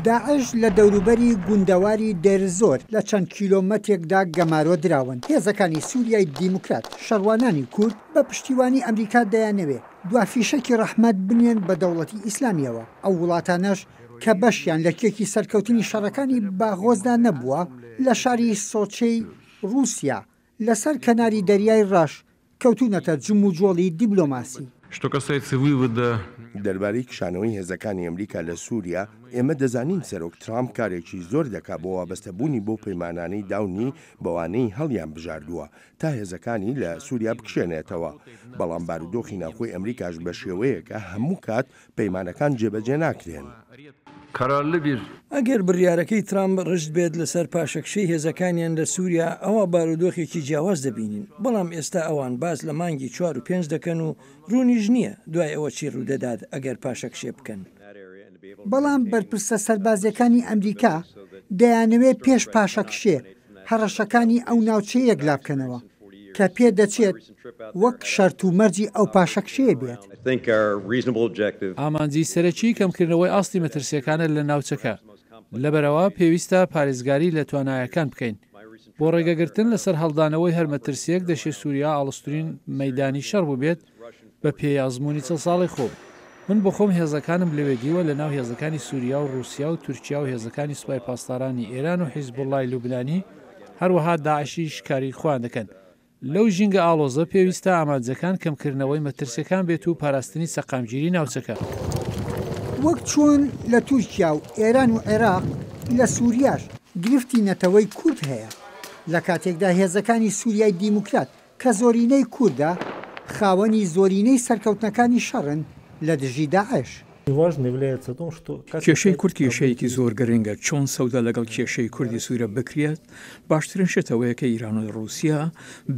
داعش لە دەوروبەری گوندەواری دێرزۆر لە چەند کیلۆمەتێکدا گەمارۆ دراون. هێزەکانی سووریای دیموکرات شەڕوانانی کورد بە پشتیوانی ئەمریکا دەیانەوێت دوافیشەکی ڕەحمەت بنێن بە دەوڵەتی ئیسلامیەوە. ئەو وڵاتانەش کە بەشیان لە کێکی سەرکەوتنی شەڕەکانی باغۆزدا نەبووە لە شاری سۆچەی ڕووسیا لەسەر کەناری دەریای ڕەش کەوتونەتە جم و جۆڵی دیبلۆماسی. دەربارەی کشانەوەی هێزەکانی ئەمریکا لە سووریا ئێمە دەزانین سەرۆک ترامپ کارێکی زۆر دەکات بۆ وابەستەبوونی بۆ پەیمانانەی داونی بەوانەی هەڵیان بژاردووە تا هێزەکانی لە سووریا بکشێنێتەوە، بەڵام بارودۆخی ناوخۆی ئەمریکاش بە شێوەیەکە هەموو کات پەیمانەکان جێبەجێ ناکرێن. ئەگەر بڕیارەکەی ترامپ ڕشت بێت لەسەر پاشەکشەی هێزەکانیان لە سووریا ئەوە بارودۆخێکی جیاواز دەبینین، بەڵام ئێستا ئەوان باز لە مانگی 4 و 5 دەکەن و ڕوونیش نییە دوای ئەوە چی ڕوودەدات ئەگەر پاشەکشێ بکەن. بەڵام بەرپرسە سەربازیەکانی ئەمریکا دەیانەوێت پێش پاشەکشێ هەڕەشەکانی ئەو ناوچەیە یەکلا بکەنەوە کە پێ دەچێت وەک شەرت و مەرجی ئەو پاشەکشەیە بێت. ئامانجی سەرەکی کەمکردنەوەی ئاستی مەترسیەکانە لە ناوچەکە لەبەرەوە پێویستە پارێزگاری لە توانایەکان بکەین بۆ ڕێگەگرتن لەسەر هەڵدانەوەی هەرمەترسیەک دەشێ سووریا ئاڵستورین مەیدانی شەڕ بوو بێت بە پێیازمموی چەند ساڵی خۆ. من بۆ خۆم هێزەکانم لەوێگیوە لە ناو هێزەکانی سووریا و ڕووسیا و تورکیا و هێزەکانی سوپای پاسدارانی ئێران و حیزبوڵای لوبنانی هەروەها داعشی شکاری خوان دەکەن. لەو ژینگە ئاڵۆزە پێویستە ئامادەکان کەمکردنەوەی مەترسیەکان بێت و پاراستنی سەقامگیری ناوچەکە. وەک چۆن لە تورکیا و ئێران و عێراق لە سووریاش گرفتی نەتەوەی کورد هەیە لە کاتێکدا هێزەکانی سووریای دیموکرات کە زۆرینەی کووردە خاوەنی زۆرینەی سەرکەوتنەکانی شەڕن لە دژی داعش. کێشەی کورد کێشەیەکی زۆر گرنگە چۆن سەودا لەگەڵ کێشەی کوردی سوورە بکرێت باشترین شێتەوەیە کە ئیران و ڕووسیا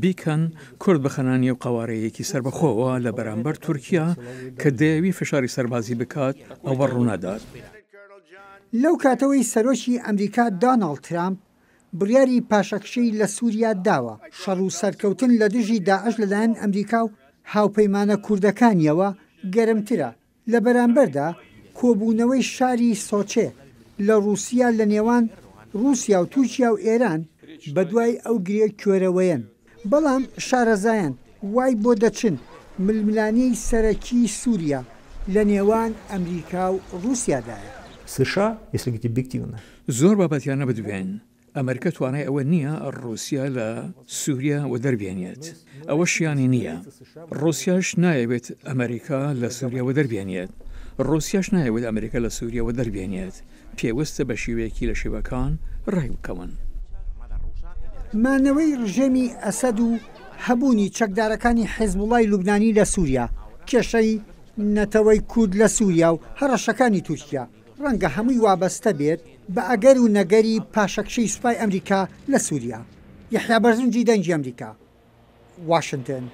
بیکەن کورد بخەنانی و قوارەیەکی سربەخۆوە لە بەرامبەر تورکیا کە دەیەوی فشاری سەربازی بکات ئەوە ڕوونەدات. لەو کاتەوەی سەرۆکی ئەمریکا دۆناڵد ترامپ بڕیاری پاشەکشەی لە سووریا داوە شەڕ و سەرکەوتن لە دژی داعش لەلایەن ئەمریکا و هاوپەیمانە کوردەکانیەوە گەرمترە. لە بەرامبەردا کۆبوونەوەی شاری سۆچێ لە ڕووسیا لە نێوان ڕووسیا و تورکیا و ئێران بە دوای ئەو گرێ کوێرەوەیەن، بەڵام شارەزایان وای بۆ دەچن ململانەی سەرەکی سووریا لە نێوان ئەمریکا و ڕووسیادایە. زۆر بابەتیانە بدوێن. ئەمریکا توانای ئەوە نییە ڕووسیا لە سووریا و دەربێنێت، ئەوە شیانی نییە. ڕووسیاش نایەوێت ئەمریکا لە سووریاوە دەربێنێت، ڕووسیاش نایەوێت ئەمریکا لە سووریاوە دەربێنێت. پێویستە بە شێوەیەکی لە شێوەکان ڕای بکەون. مانەوەی ڕژێمی ئەسەد و هەبوونی چەکدارەکانی حیزبوڵای لوبنانی لە سووریا، کێشەی نەتەوەی کورد لە سووریا و هەڕەشەکانی تورکیا ڕەنگە هەمووی وابەستە بێت بە ئەگەر و نەگەری پاشەکشەی سوپای ئەمریکا لە سووریا. یحیا بەرزنجی دەنگی ئەمریکا، واشنگتن.